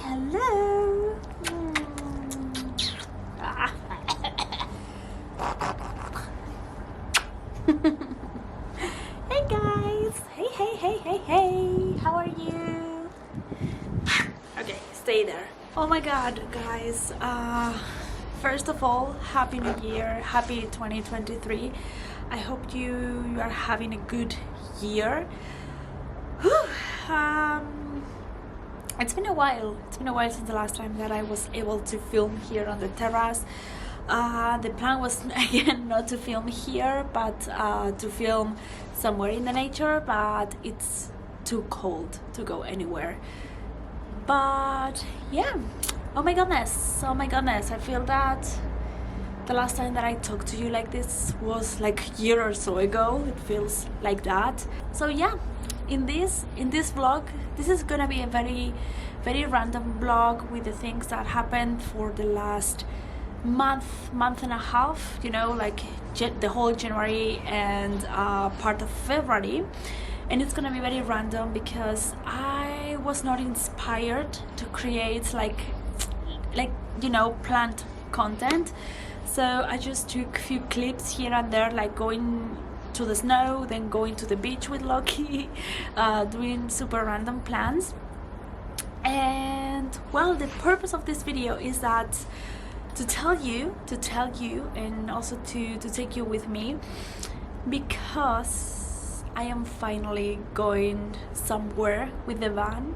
Hello. Hey guys. Hey. How are you? Okay, stay there. Oh my god, guys. First of all, Happy New Year. Happy 2023. I hope you are having a good year. It's been a while. It's been a while since the last time that I was able to film here on the terrace. The plan was again not to film here, but to film somewhere in the nature, but it's too cold to go anywhere. But yeah, oh my goodness, I feel that the last time that I talked to you like this was like a year or so ago. It feels like that. So yeah, in this vlog, this is gonna be a very random vlog with the things that happened for the last month and a half, you know, like the whole January and part of February. And it's gonna be very random because I was not inspired to create like you know, planned content. So I just took a few clips here and there, like going to the snow, then going to the beach with Loki, doing super random plans. And well, the purpose of this video is that to tell you and also to take you with me, because I am finally going somewhere with the van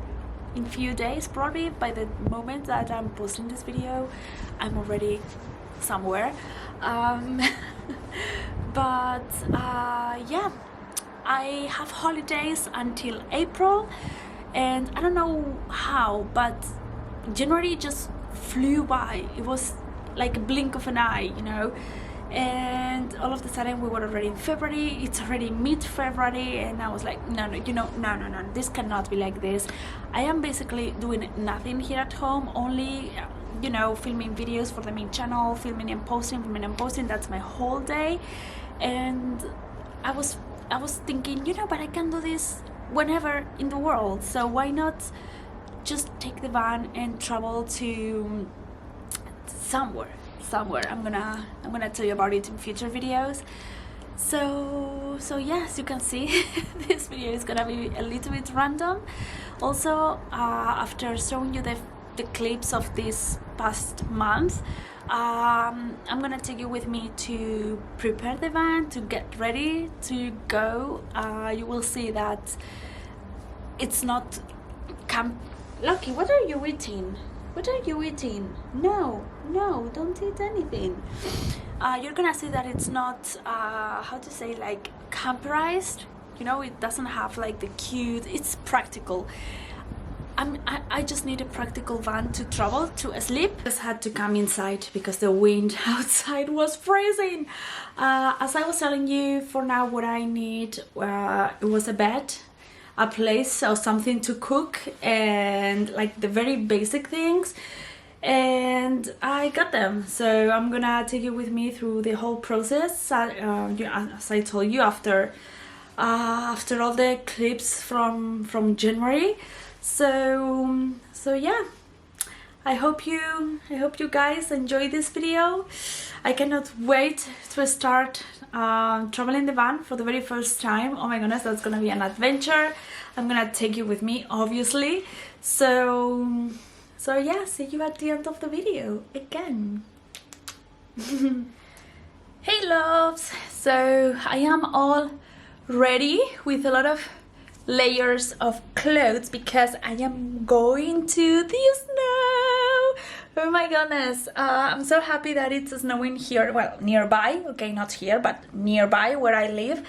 in few days. Probably by the moment that I'm posting this video, I'm already somewhere. But yeah, I have holidays until April, and I don't know how, but January just flew by. It was like a blink of an eye, you know, and all of a sudden we were already in February. It's already mid-February, and I was like, no, this cannot be like this. I am basically doing nothing here at home, only you know, filming videos for the main channel, filming and posting. That's my whole day. And I was thinking, you know, but I can do this whenever in the world, so why not just take the van and travel to somewhere. I'm gonna tell you about it in future videos. So yes, you can see this video is gonna be a little bit random. Also, after showing you the clips of this past month, I'm gonna take you with me to prepare the van, to get ready to go. You will see that it's not camp. Lucky, what are you eating? No, don't eat anything. You're gonna see that it's not how to say, like camperized, you know. It doesn't have like the cute, it's practical. I just need a practical van to travel, to sleep. Just had to come inside because the wind outside was freezing. As I was telling you, for now what I need, it was a bed, a place or something to cook, and like the very basic things, and I got them. So I'm gonna take you with me through the whole process, as I told you, after all the clips from January. So yeah, I hope you guys enjoy this video. I cannot wait to start traveling the van for the very first time. Oh my goodness, that's gonna be an adventure. I'm gonna take you with me, obviously. So yeah, see you at the end of the video again. Hey loves, so I am all ready with a lot of layers of clothes because I am going to the snow. Oh my goodness, I'm so happy that it's snowing here, well, nearby, okay, not here, but nearby where I live.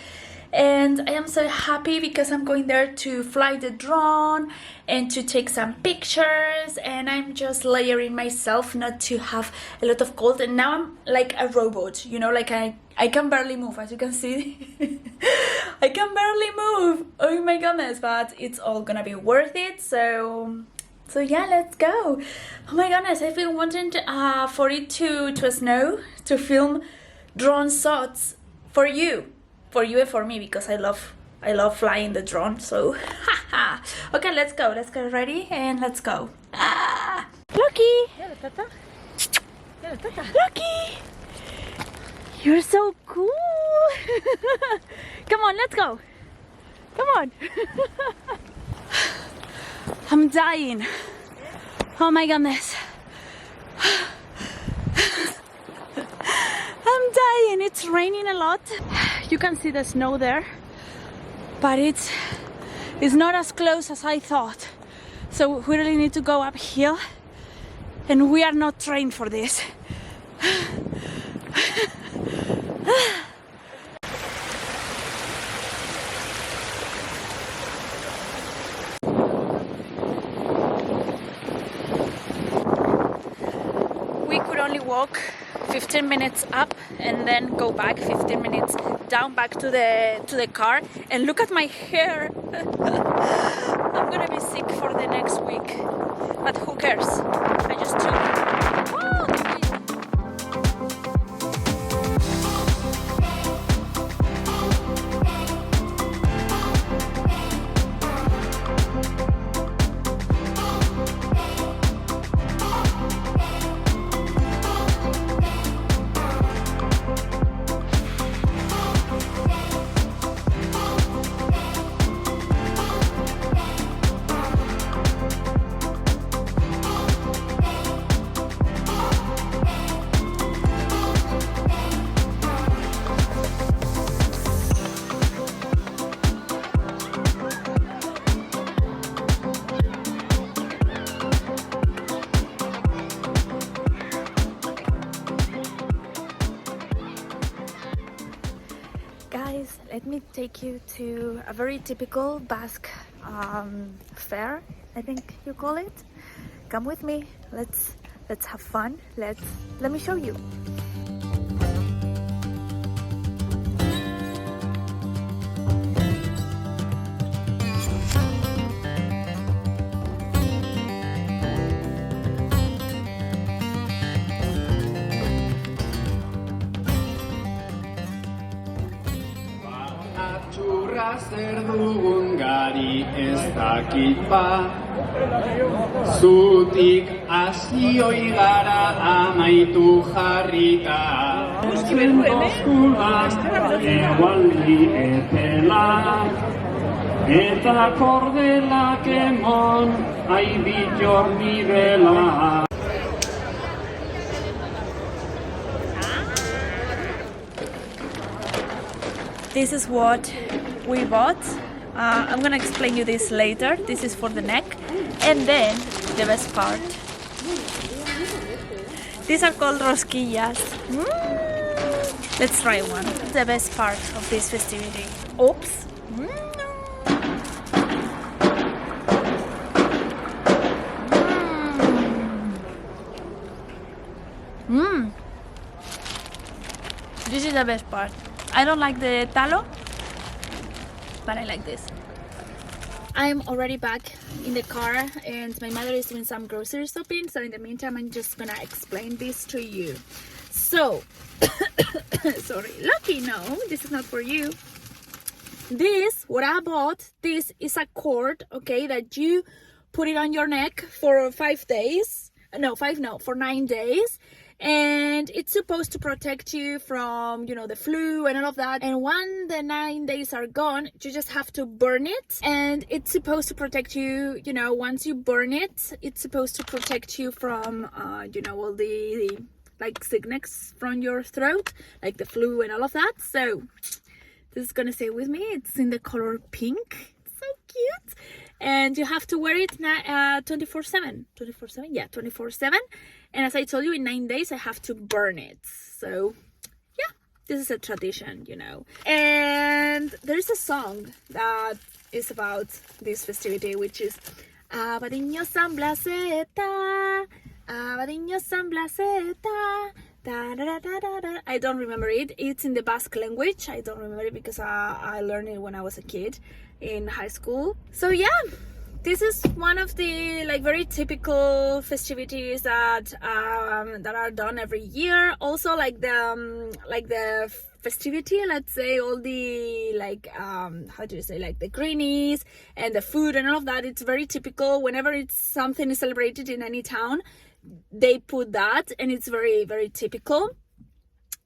And I am so happy because I'm going there to fly the drone and to take some pictures, and I'm just layering myself not to have a lot of cold. And now I'm like a robot, you know, like I can barely move, as you can see. I can barely move. Oh my goodness, but it's all gonna be worth it. So yeah, let's go. Oh my goodness, I've been wanting for it to snow, to film drone shots for you and for me, because I love flying the drone. So okay, let's go. Let's get ready and let's go. Rocky! Rocky! You're so cool! Come on, let's go! Come on! I'm dying! Oh my goodness! I'm dying! It's raining a lot. You can see the snow there, but it's not as close as I thought. So we really need to go uphill, and we are not trained for this. We could only walk 15 minutes up and then go back 15 minutes down back to the car, and look at my hair. I'm gonna be sick for the next week, but who cares? I just took it. Guys, let me take you to a very typical Basque fair, I think you call it. Come with me, let's have fun. Let me show you. Zer dugun gari ez dakit ba, zutik hasioi gara amaitu jarrita. Zen dozkula, egualdi etela, eta kordelak emon, aibitor nibela. This is what we bought. I'm gonna explain you this later. This is for the neck. And then the best part. These are called rosquillas. Let's try one. The best part of this festivity. Oops. This is the best part. I don't like the talo, but I like this. I'm already back in the car and my mother is doing some grocery shopping, so in the meantime I'm just gonna explain this to you. So, sorry, Lucky, no, this is not for you. This, what I bought, this is a cord, okay, that you put it on your neck for 5 days. For 9 days. And it's supposed to protect you from, the flu and all of that. And when the 9 days are gone, you just have to burn it. And it's supposed to protect you, once you burn it, it's supposed to protect you from, all the like sickness from your throat, like the flu and all of that. So this is gonna stay with me. It's in the color pink. It's so cute. And you have to wear it 24/7. 24/7? Yeah, 24/7. And as I told you, in 9 days, I have to burn it. So, yeah, this is a tradition, And there's a song that is about this festivity, which is Abadiño San Blaseta, Abadiño San Blaseta. Da, da, da, da, da. I don't remember it. It's in the Basque language. I don't remember it because I learned it when I was a kid in high school. So, yeah. this is one of the like very typical festivities that are done every year. Also like the festivity, let's say, all the like how do you say, like the greenies and the food and all of that, it's very typical. Whenever it's something is celebrated in any town, they put that, and it's very, very typical.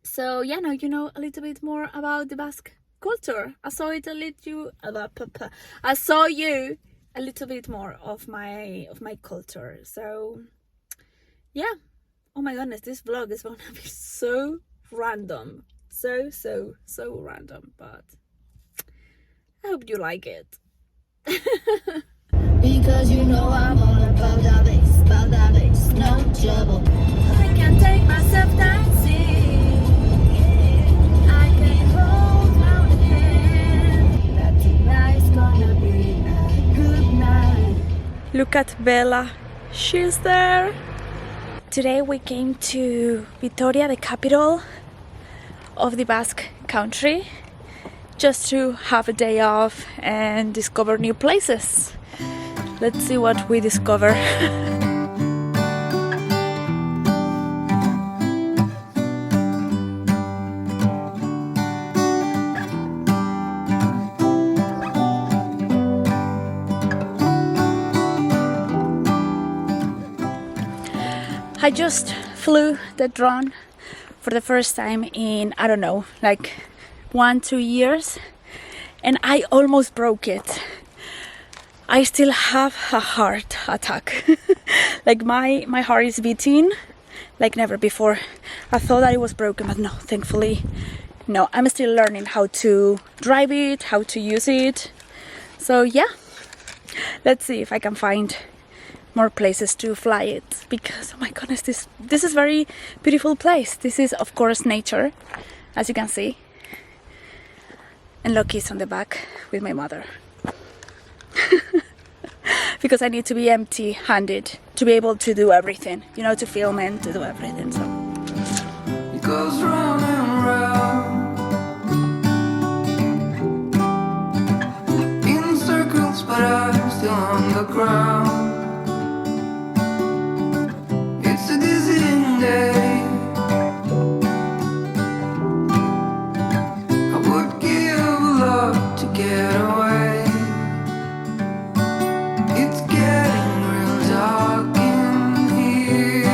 So yeah, now you know a little bit more about the Basque culture. I saw you a little bit more of my culture. So yeah, oh my goodness, this vlog is gonna be so random, so random, but I hope you like it. Because you know I'm all about that bass, no trouble. I can take myself dancing, I can hold my hand, that tonight's gonna be a good night. Look at Bella, she's there. Today we came to Vitoria, the capital of the Basque country, just to have a day off and discover new places. Let's see what we discover. I just flew the drone for the first time in, I don't know, like 1-2 years, and I almost broke it. I still have a heart attack. Like my heart is beating like never before. I thought that it was broken, but no, thankfully no. I'm still learning how to drive it, how to use it. So yeah, let's see if I can find more places to fly it, because oh my goodness, this is very beautiful place. This is of course nature, as you can see, and Loki's on the back with my mother. Because I need to be empty-handed to be able to do everything, you know, to film and to do everything. So It goes round and round in circles, but I'm still on the ground. It's a dizzying day. I would give a lot to get away. It's getting real dark in here.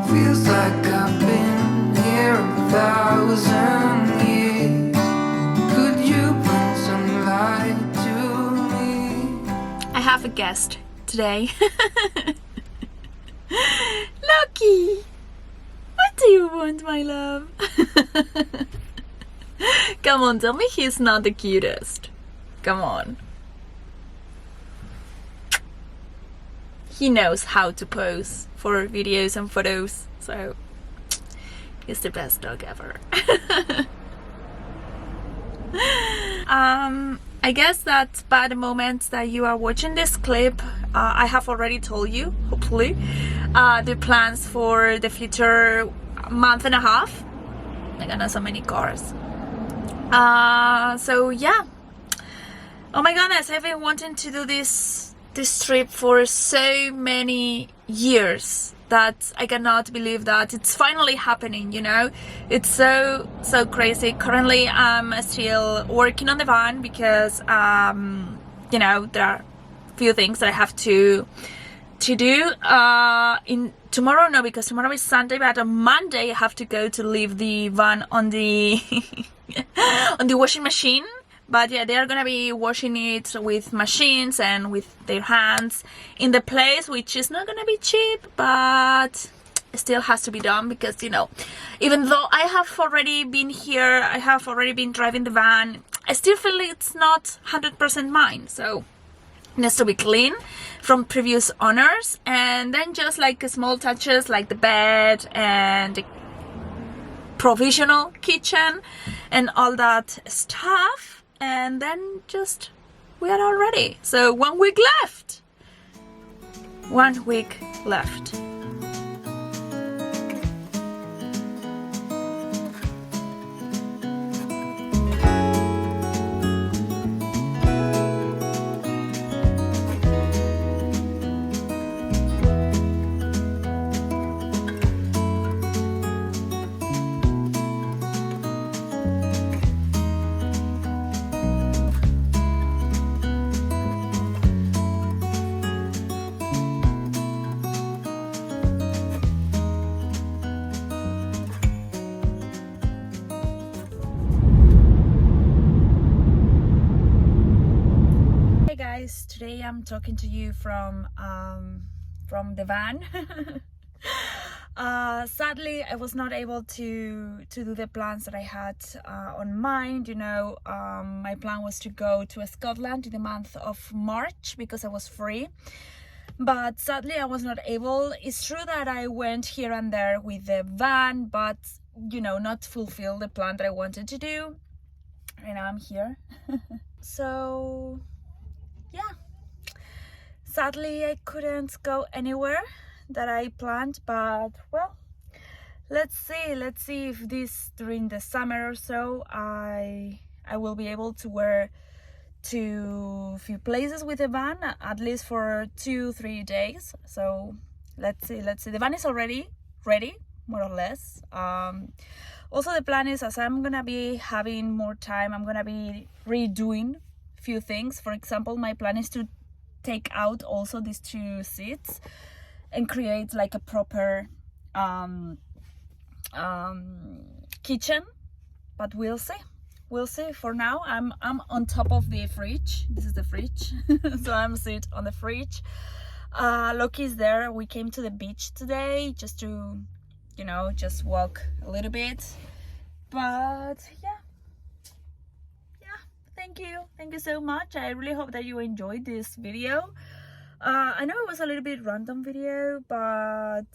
Feels like I've been here 1,000 years. Could you bring some light to me? I have a guest today. Loki, what do you want, my love? Come on, tell me he's not the cutest. Come on. He knows how to pose for videos and photos, so he's the best dog ever. I guess that by the moment that you are watching this clip, I have already told you, hopefully, the plans for the future month and a half. I got so many cars. So yeah. Oh my goodness, I've been wanting to do this trip for so many years that I cannot believe that it's finally happening, you know. It's so crazy. Currently I'm still working on the van because you know, there are a few things that I have to do in tomorrow. No, because tomorrow is Sunday, but on Monday I have to go to leave the van on the on the washing machine. But yeah, they are gonna be washing it with machines and with their hands in the place, which is not gonna be cheap, but it still has to be done because, you know, even though I have already been here, I have already been driving the van, I still feel it's not 100% mine. So it needs to be clean from previous owners, and then just like small touches like the bed and the provisional kitchen and all that stuff. And then just we are all ready. So 1 week left. 1 week left. I'm talking to you from the van. Sadly, I was not able to do the plans that I had on mind. You know, my plan was to go to Scotland in the month of March because I was free. But sadly, I was not able. It's true that I went here and there with the van, but, you know, not fulfill the plan that I wanted to do. And now I'm here. So, yeah. Sadly, I couldn't go anywhere that I planned, but well, let's see if this during the summer or so I will be able to wear to a few places with the van, at least for 2-3 days. So let's see. The van is already ready, more or less. Also, the plan is, as I'm gonna be having more time, I'm gonna be redoing a few things. For example, my plan is to take out also these 2 seats and create like a proper kitchen, but we'll see. For now, I'm on top of the fridge. This is the fridge. So I'm sit on the fridge. Loki's there. We came to the beach today just to, you know, just walk a little bit. But yeah, thank you so much. I really hope that you enjoyed this video. I know it was a little bit random video, but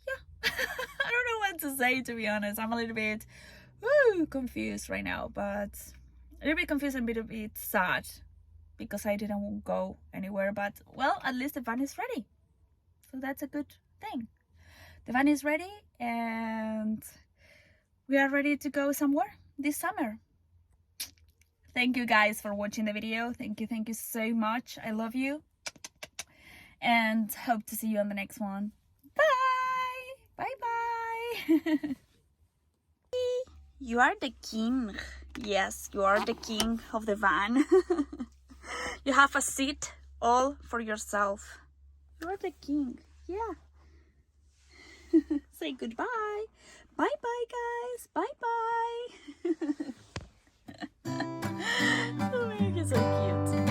yeah. I don't know what to say, to be honest. I'm a little bit confused right now, but a little bit confused and a bit sad because I didn't go anywhere. But well, at least the van is ready, so that's a good thing. The van is ready and we are ready to go somewhere this summer. Thank you guys for watching the video. Thank you so much. I love you and hope to see you on the next one. Bye. You are the king. Yes, you are the king of the van. You have a seat all for yourself. You are the king. Yeah. Say goodbye. Bye, guys. Bye. Oh, he's so cute.